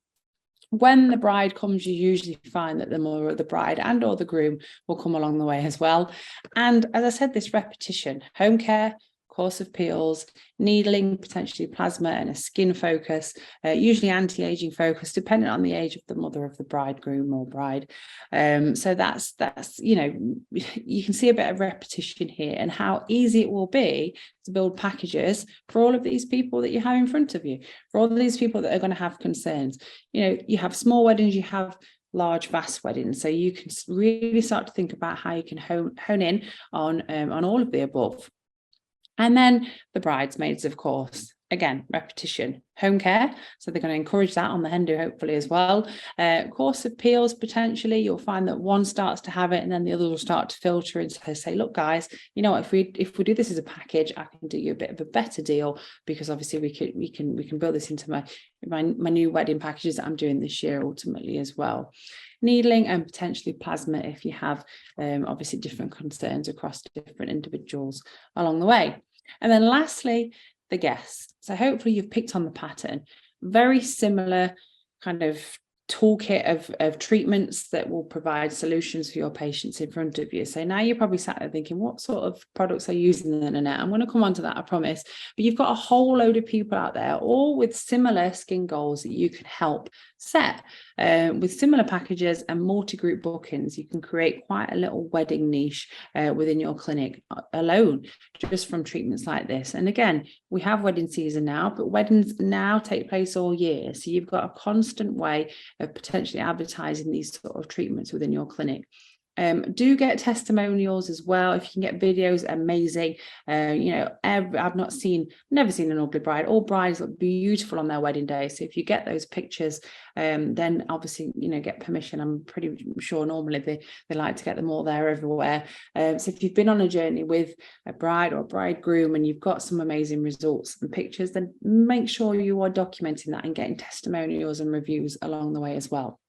When the bride comes, you usually find that the bride and or the groom will come along the way as well. And as I said, this repetition, home care, course of peels, needling, potentially plasma, and a skin focus, usually anti-aging focus, depending on the age of the mother of the bridegroom or bride. So that's you can see a bit of repetition here, and how easy it will be to build packages for all of these people that you have in front of you, for all of these people that are going to have concerns. You have small weddings, you have large, vast weddings. So you can really start to think about how you can hone in on all of the above. And then the bridesmaids, of course, again, repetition. Home care, so they're going to encourage that on the hen do hopefully as well. Course of peels, potentially you'll find that one starts to have it and then the other will start to filter and say, look guys, you know what, if we do this as a package, I can do you a bit of a better deal, because obviously we can build this into my new wedding packages that I'm doing this year ultimately as well. Needling and potentially plasma if you have obviously different concerns across different individuals along the way. And then lastly, the guests. So hopefully you've picked on the pattern. Very similar kind of toolkit of treatments that will provide solutions for your patients in front of you. So now you're probably sat there thinking, what sort of products are you using then, Annette? I'm going to come on to that, I promise. But you've got a whole load of people out there, all with similar skin goals that you can help set. With similar packages and multi-group bookings, you can create quite a little wedding niche within your clinic alone, just from treatments like this. And again, we have wedding season now, but weddings now take place all year. So you've got a constant way of potentially advertising these sort of treatments within your clinic. Do get testimonials as well. If you can get videos, amazing. You know, I've never seen an ugly bride. All brides look beautiful on their wedding day. So if you get those pictures, then obviously, you know, get permission. I'm pretty sure normally they like to get them all there everywhere. So if you've been on a journey with a bride or a bridegroom and you've got some amazing results and pictures, then make sure you are documenting that and getting testimonials and reviews along the way as well.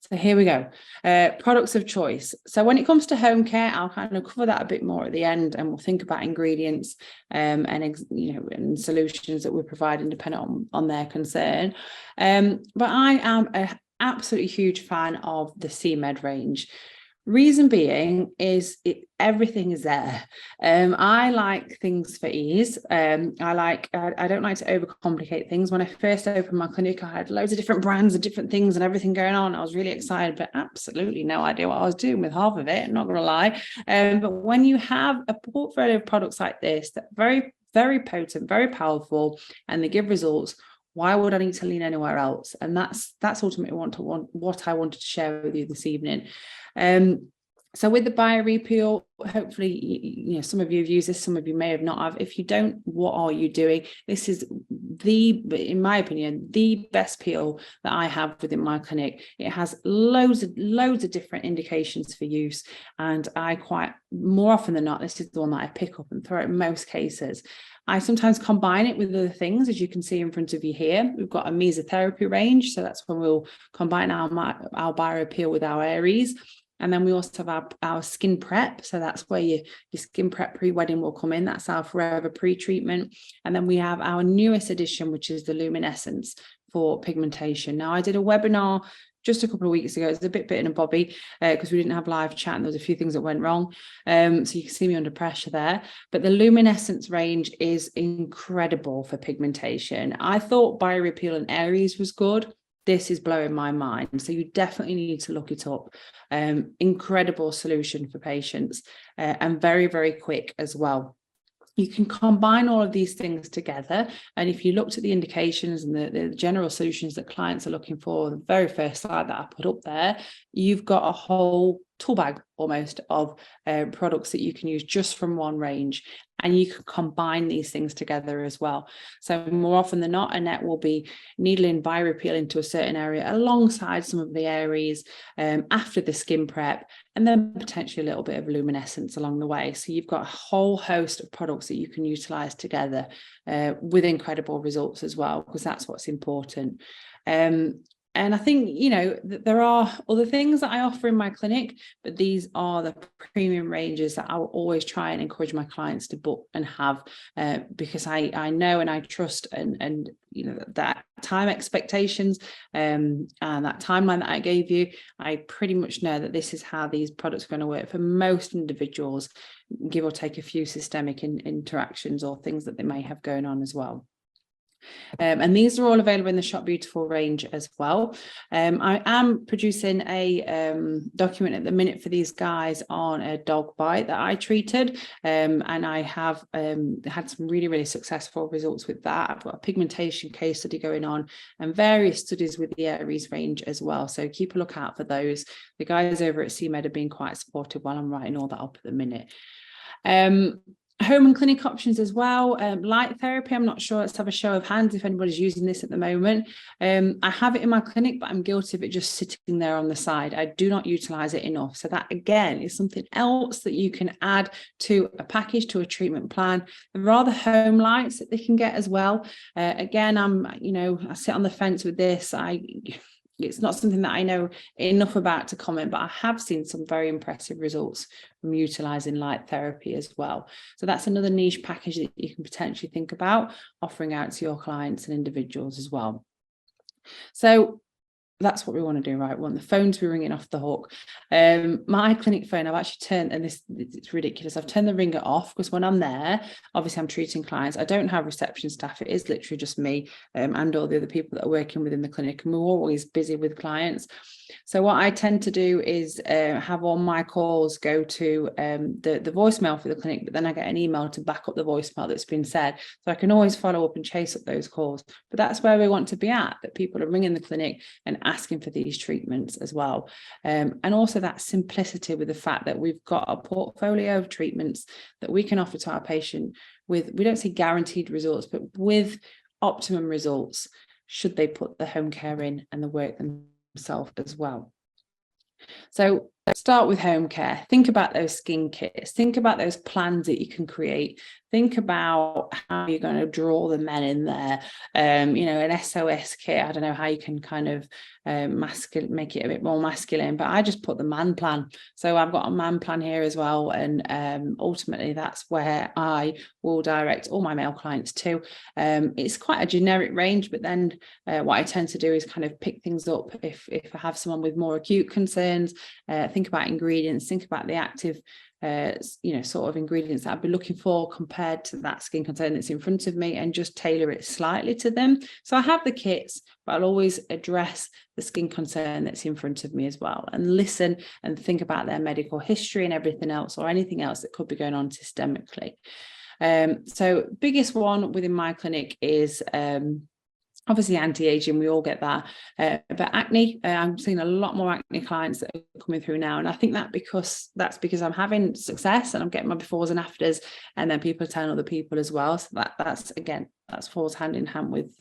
So here we go. Products of choice. So when it comes to home care, I'll kind of cover that a bit more at the end, and we'll think about ingredients and solutions that we provide independent on their concern. But I am an absolutely huge fan of the CMed range. Reason being is everything is there. I like things for ease. I don't like to overcomplicate things. When I first opened my clinic, I had loads of different brands and different things and everything going on. I was really excited, but absolutely no idea what I was doing with half of it. I'm not going to lie. But when you have a portfolio of products like this that are very, very potent, very powerful, and they give results, why would I need to lean anywhere else? And that's ultimately what I wanted to share with you this evening. So with the biorepeal, hopefully, you know, some of you have used this, some of you may have not have. If you don't, what are you doing? This is in my opinion, the best peel that I have within my clinic. It has loads of different indications for use. And more often than not, this is the one that I pick up and throw in most cases. I sometimes combine it with other things, as you can see in front of you here. We've got a mesotherapy range, so that's when we'll combine our biorepeal with our Aries. And then we also have our skin prep. So that's where your skin prep pre-wedding will come in. That's our forever pre-treatment. And then we have our newest addition, which is the luminescence for pigmentation. Now, I did a webinar just a couple of weeks ago. It was a bit bitten and bobby because we didn't have live chat and there was a few things that went wrong. So you can see me under pressure there. But the luminescence range is incredible for pigmentation. I thought biorepeal and Aries was good. This is blowing my mind. So you definitely need to look it up. Incredible solution for patients and very, very quick as well. You can combine all of these things together. And if you looked at the indications and the general solutions that clients are looking for, the very first slide that I put up there, you've got a whole tool bag almost of products that you can use just from one range. And you can combine these things together as well. So more often than not, Annette will be needling biorepeal into a certain area alongside some of the Aries after the skin prep, and then potentially a little bit of luminescence along the way. So you've got a whole host of products that you can utilize together with incredible results as well, because that's what's important. And I think, you know, there are other things that I offer in my clinic, but these are the premium ranges that I will always try and encourage my clients to book and have, because I know and I trust and you know, that time expectations and that timeline that I gave you, I pretty much know that this is how these products are going to work for most individuals, give or take a few systemic interactions or things that they may have going on as well. And these are all available in the Shop Beautiful range as well. I am producing a document at the minute for these guys on a dog bite that I treated, and I have had some really, really successful results with that. I've got a pigmentation case study going on and various studies with the Aries range as well. So keep a lookout for those. The guys over at CMed have been quite supportive while I'm writing all that up at the minute. Home and clinic options as well. Light therapy, I'm not sure. Let's have a show of hands if anybody's using this at the moment. I have it in my clinic, but I'm guilty of it just sitting there on the side. I do not utilize it enough. So that, again, is something else that you can add to a package, to a treatment plan. There are the home lights that they can get as well. Again, I sit on the fence with this. It's not something that I know enough about to comment, but I have seen some very impressive results from utilising light therapy as well. So that's another niche package that you can potentially think about offering out to your clients and individuals as well. So that's what we want to do, right? We want the phone to be ringing off the hook. My clinic phone, I've actually turned, and it's ridiculous, I've turned the ringer off because when I'm there, obviously I'm treating clients. I don't have reception staff. It is literally just me and all the other people that are working within the clinic, and we're always busy with clients. So what I tend to do is have all my calls go to the voicemail for the clinic, but then I get an email to back up the voicemail that's been said. So I can always follow up and chase up those calls. But that's where we want to be at, that people are ringing the clinic and asking for these treatments as well. And also that simplicity with the fact that we've got a portfolio of treatments that we can offer to our patient with, we don't say guaranteed results, but with optimum results, should they put the home care in and the work themselves as well. So start with home care. Think about those skin kits. Think about those plans that you can create. Think about how you're going to draw the men in there. An SOS kit. I don't know how you can kind of make it a bit more masculine, but I just put the man plan. So I've got a man plan here as well. And ultimately, that's where I will direct all my male clients to. It's quite a generic range, but then what I tend to do is kind of pick things up if I have someone with more acute concerns. Think about ingredients, think about the active sort of ingredients that I'd be looking for compared to that skin concern that's in front of me, and just tailor it slightly to them. So I have the kits, but I'll always address the skin concern that's in front of me as well, and listen and think about their medical history and everything else, or anything else that could be going on systemically. So biggest one within my clinic is obviously anti-aging, we all get that, but acne, I'm seeing a lot more acne clients that are coming through now, and I think that's because I'm having success and I'm getting my befores and afters, and then people are telling other people as well. So that falls hand in hand with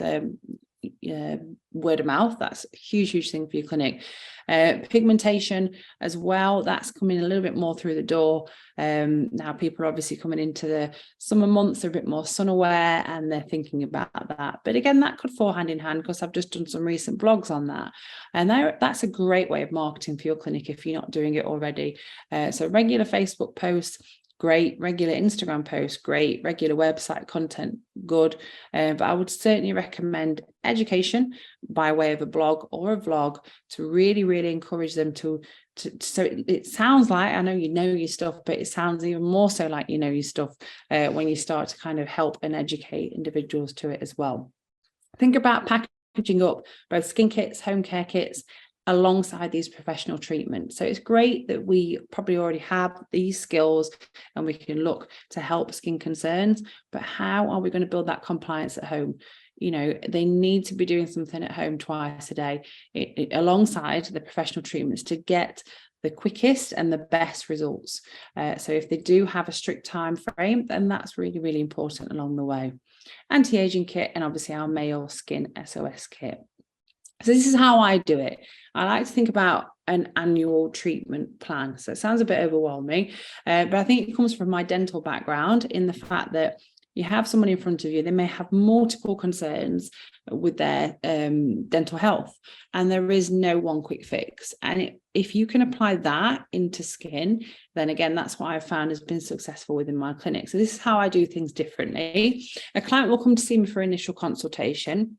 word of mouth. That's a huge thing for your clinic. Pigmentation as well, that's coming a little bit more through the door. Now people are obviously coming into the summer months, they're a bit more sun aware, and they're thinking about that. But again, that could fall hand in hand, because I've just done some recent blogs on that, and that's a great way of marketing for your clinic if you're not doing it already. So regular Facebook posts, great. Regular Instagram posts, great. Regular website content, good. But I would certainly recommend education by way of a blog or a vlog to really encourage them to so it sounds like, I know you know your stuff, but it sounds even more so like you know your stuff when you start to kind of help and educate individuals to it as well. Think about packaging up both skin kits, home care kits, alongside these professional treatments. So it's great that we probably already have these skills and we can look to help skin concerns, but how are we going to build that compliance at home? They need to be doing something at home twice a day alongside the professional treatments to get the quickest and the best results. So if they do have a strict time frame, then that's really important along the way. Anti-aging kit, and obviously our male skin SOS kit. So this is how I do it. I like to think about an annual treatment plan. So it sounds a bit overwhelming, but I think it comes from my dental background, in the fact that you have someone in front of you, they may have multiple concerns with their dental health, and there is no one quick fix. And if you can apply that into skin, then again, that's what I've found has been successful within my clinic. So this is how I do things differently. A client will come to see me for initial consultation.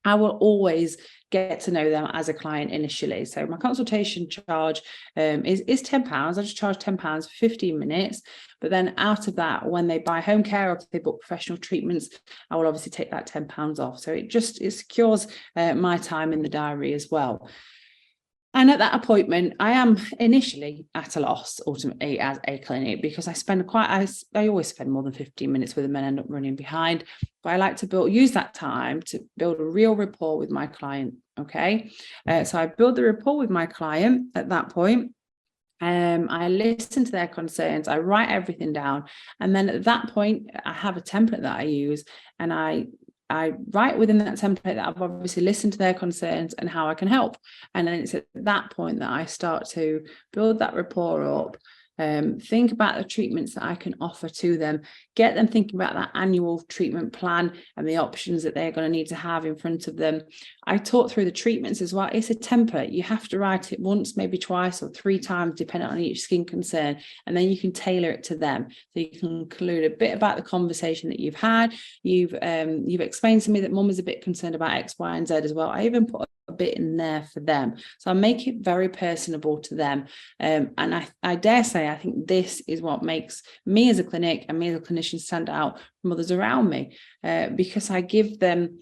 I will always get to know them as a client initially. So my consultation charge is £10. I just charge £10 for 15 minutes. But then out of that, when they buy home care or if they book professional treatments, I will obviously take that £10 off. So it secures my time in the diary as well. And at that appointment, I am initially at a loss, ultimately, as a clinic, because I always spend more than 15 minutes with them and end up running behind. But I like to use that time to build a real rapport with my client. Okay. So I build the rapport with my client at that point. I listen to their concerns, I write everything down, and then at that point I have a template that I use, and I write within that template that I've obviously listened to their concerns and how I can help. And then it's at that point that I start to build that rapport up, think about the treatments that I can offer to them, get them thinking about that annual treatment plan and the options that they're going to need to have in front of them. I talk through the treatments as well. It's a template. You have to write it once, maybe twice or 3 times, depending on each skin concern, and then you can tailor it to them. So you can include a bit about the conversation that you've had. You've explained to me that mum is a bit concerned about X, Y, and Z as well. I even put a bit in there for them. So I make it very personable to them. And I dare say, I think this is what makes me as a clinic and me as a clinician stand out from others around me, because I give them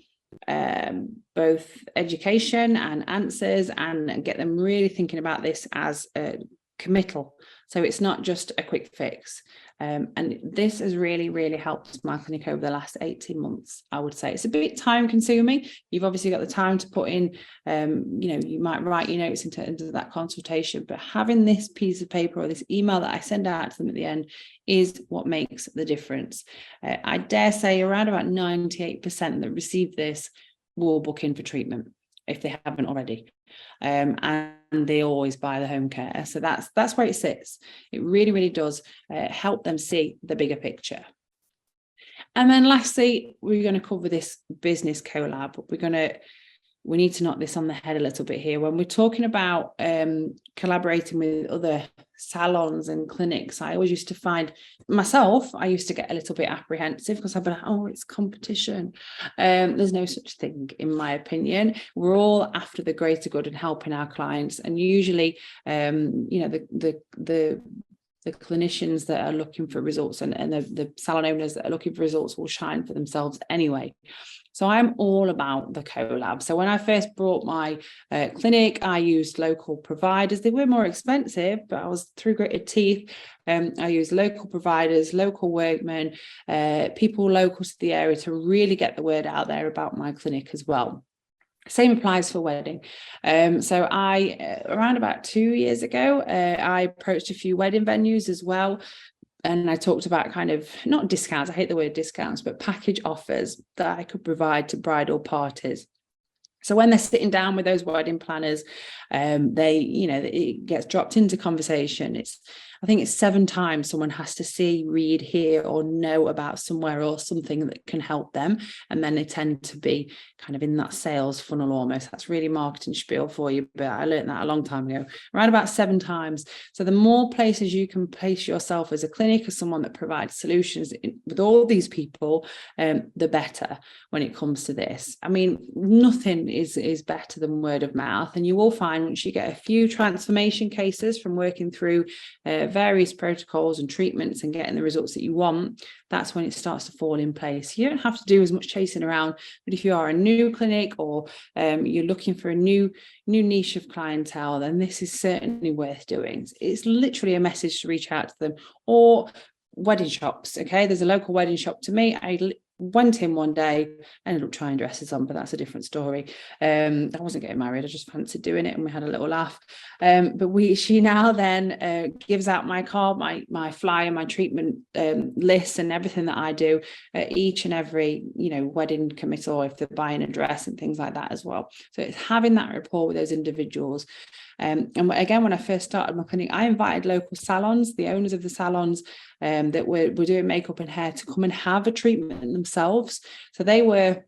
both education and answers and get them really thinking about this as a committal. So it's not just a quick fix. And this has really, really helped my clinic over the last 18 months, I would say. It's a bit time consuming. You've obviously got the time to put in, you might write your notes into that consultation, but having this piece of paper or this email that I send out to them at the end is what makes the difference. I dare say around about 98% that receive this will book in for treatment if they haven't already. And they always buy the home care. So that's where it sits. It really, really does help them see the bigger picture. And then lastly, we're going to cover this business collab. We need to knock this on the head a little bit here. When we're talking about collaborating with other salons and clinics, I always used to find myself, I used to get a little bit apprehensive because I'd be like, oh, it's competition. There's no such thing, in my opinion. We're all after the greater good and helping our clients. And usually, the clinicians that are looking for results and the salon owners that are looking for results will shine for themselves anyway. So I'm all about the collab. So when I first brought my clinic, I used local providers. They were more expensive, but I was through gritted teeth. I used local providers, local workmen, people local to the area to really get the word out there about my clinic as well. Same applies for wedding. So I, around about 2 years ago, I approached a few wedding venues as well. And I talked about kind of, not discounts, I hate the word discounts, but package offers that I could provide to bridal parties. So when they're sitting down with those wedding planners, it gets dropped into conversation. I think it's 7 times someone has to see, read, hear, or know about somewhere or something that can help them. And then they tend to be kind of in that sales funnel almost. That's really marketing spiel for you, but I learned that a long time ago, around about 7 times. So the more places you can place yourself as a clinic, as someone that provides solutions with all these people, the better when it comes to this. I mean, nothing is better than word of mouth. And you will find once you get a few transformation cases from working through various protocols and treatments and getting the results that you want, that's when it starts to fall in place. You don't have to do as much chasing around, but if you are a new clinic or you're looking for a new niche of clientele, then this is certainly worth doing. It's literally a message to reach out to them. Or wedding shops, okay? There's a local wedding shop to me. I went in one day, ended up trying dresses on, but that's a different story. I wasn't getting married, I just fancied doing it, and we had a little laugh. But she now then gives out my card, my flyer, my treatment list, and everything that I do at each and every wedding committal, if they're buying a dress and things like that as well. So it's having that rapport with those individuals. And again, when I first started my clinic, I invited local salons, the owners of the salons that were doing makeup and hair, to come and have a treatment themselves. So they were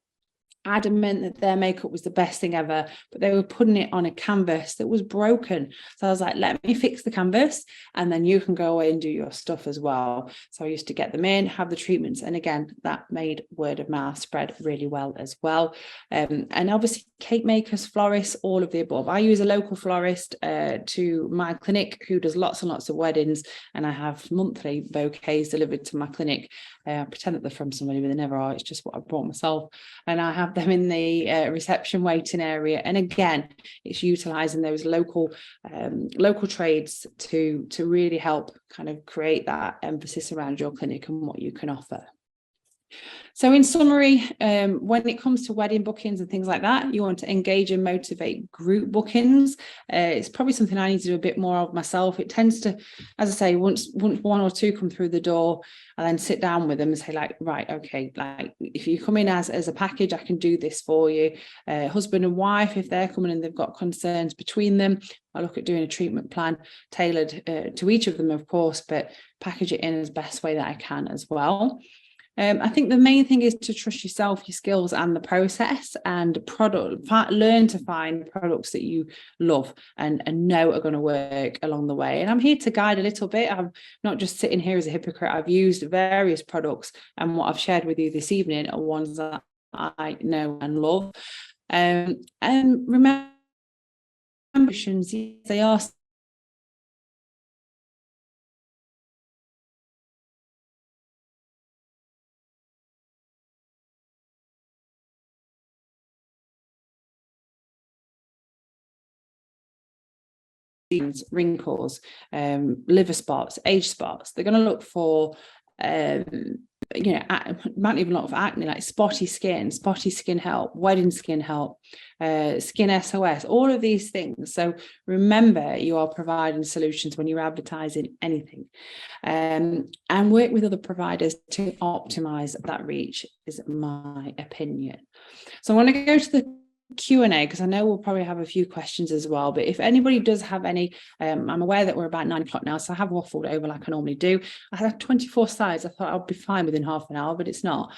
adamant that their makeup was the best thing ever, but they were putting it on a canvas that was broken. So I was like, let me fix the canvas and then you can go away and do your stuff as well. So I used to get them in, have the treatments, and again, that made word of mouth spread really well as well. And obviously cake makers, florists, all of the above. I use a local florist to my clinic who does lots and lots of weddings, and I have monthly bouquets delivered to my clinic. I pretend that they're from somebody, but they never are. It's just what I brought myself, and I have them in the reception waiting area. And again, it's utilizing those local trades to really help kind of create that emphasis around your clinic and what you can offer. So in summary, when it comes to wedding bookings and things like that, you want to engage and motivate group bookings. It's probably something I need to do a bit more of myself. It tends to, as I say, once one or two come through the door, I then sit down with them and say, like, right, okay, like if you come in as a package, I can do this for you. Husband and wife, if they're coming and they've got concerns between them, I look at doing a treatment plan tailored to each of them, of course, but package it in as best way that I can as well. I think the main thing is to trust yourself, your skills and the process, and learn to find products that you love and know are going to work along the way. And I'm here to guide a little bit. I'm not just sitting here as a hypocrite. I've used various products, and what I've shared with you this evening are ones that I know and love. And remember, they are wrinkles, liver spots, age spots. They're going to look for, might even look for acne, like spotty skin help, wedding skin help, skin SOS, all of these things. So remember, you are providing solutions when you're advertising anything, and work with other providers to optimize that reach, is my opinion. So I want to go to the Q&A, because I know we'll probably have a few questions as well, but if anybody does have any, I'm aware that we're about 9 o'clock now, so I have waffled over like I normally do. I had 24 slides. I thought I'd be fine within half an hour, but it's not.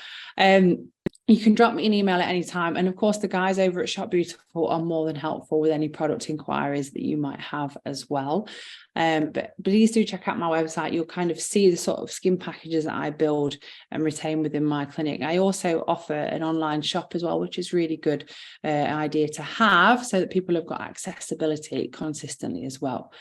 You can drop me an email at any time, and of course the guys over at Shop Beautiful are more than helpful with any product inquiries that you might have as well. But please do check out my website. You'll kind of see the sort of skin packages that I build and retain within my clinic. I also offer an online shop as well, which is really good idea to have, so that people have got accessibility consistently as well.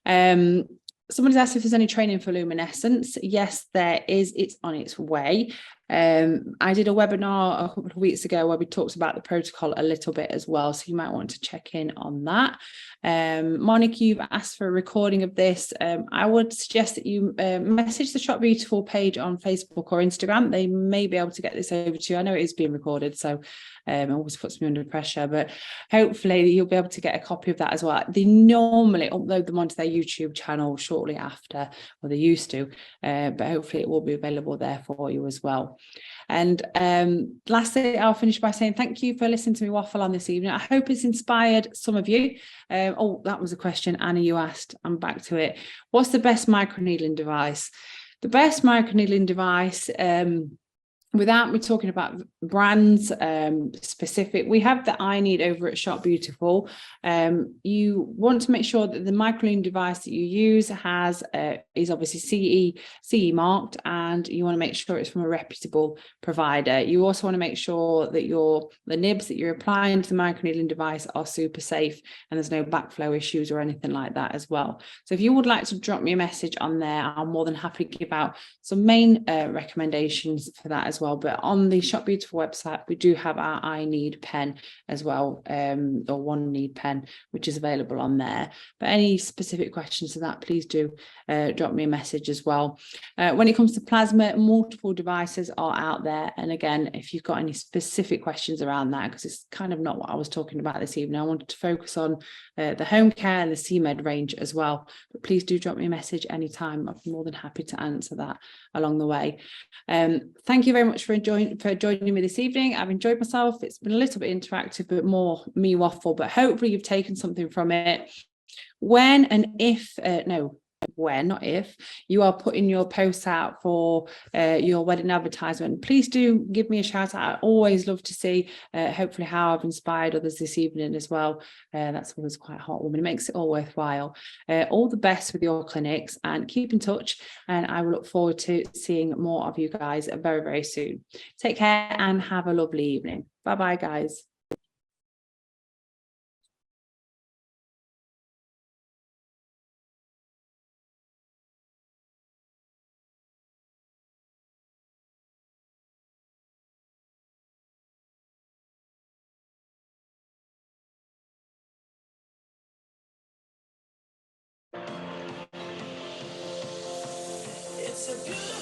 Somebody's asked if there's any training for luminescence. Yes, there is. It's on its way. I did a webinar a couple of weeks ago where we talked about the protocol a little bit as well, so you might want to check in on that. Monica, you've asked for a recording of this. I would suggest that you message the Shop Beautiful page on Facebook or Instagram. They may be able to get this over to you. I know it is being recorded, so it always puts me under pressure, but hopefully you'll be able to get a copy of that as well. They normally upload them onto their YouTube channel shortly after, or they used to, but hopefully it will be available there for you as well. And lastly, I'll finish by saying thank you for listening to me waffle on this evening. I hope it's inspired some of you. Oh, that was a question, Anna, you asked. I'm back to it. What's the best microneedling device? The best microneedling device, without me talking about brands specific, we have the I Need over at Shop Beautiful. You want to make sure that the microneedling device that you use is obviously CE marked, and you want to make sure it's from a reputable provider. You also want to make sure that the nibs that you're applying to the microneedling device are super safe and there's no backflow issues or anything like that as well. So if you would like to drop me a message on there, I'm more than happy to give out some main recommendations for that as well. But on the Shop Beautiful website, we do have our I Need pen as well, or One Need pen, which is available on there. But any specific questions to that, please do drop me a message as well. When it comes to plasma, multiple devices are out there. And again, if you've got any specific questions around that, because it's kind of not what I was talking about this evening, I wanted to focus on the home care and the CMed range as well. But please do drop me a message anytime. I'm more than happy to answer that along the way. Thank you very much for joining me this evening. I've enjoyed myself. It's been a little bit interactive, but more me waffle, but hopefully you've taken something from it. When and if, when, not if, you are putting your posts out for your wedding advertisement, please do give me a shout out. I always love to see hopefully how I've inspired others this evening as well. That's always quite heartwarming. It makes it all worthwhile. All the best with your clinics, and keep in touch, and I will look forward to seeing more of you guys very, very soon. Take care and have a lovely evening. Bye bye, guys. It's a good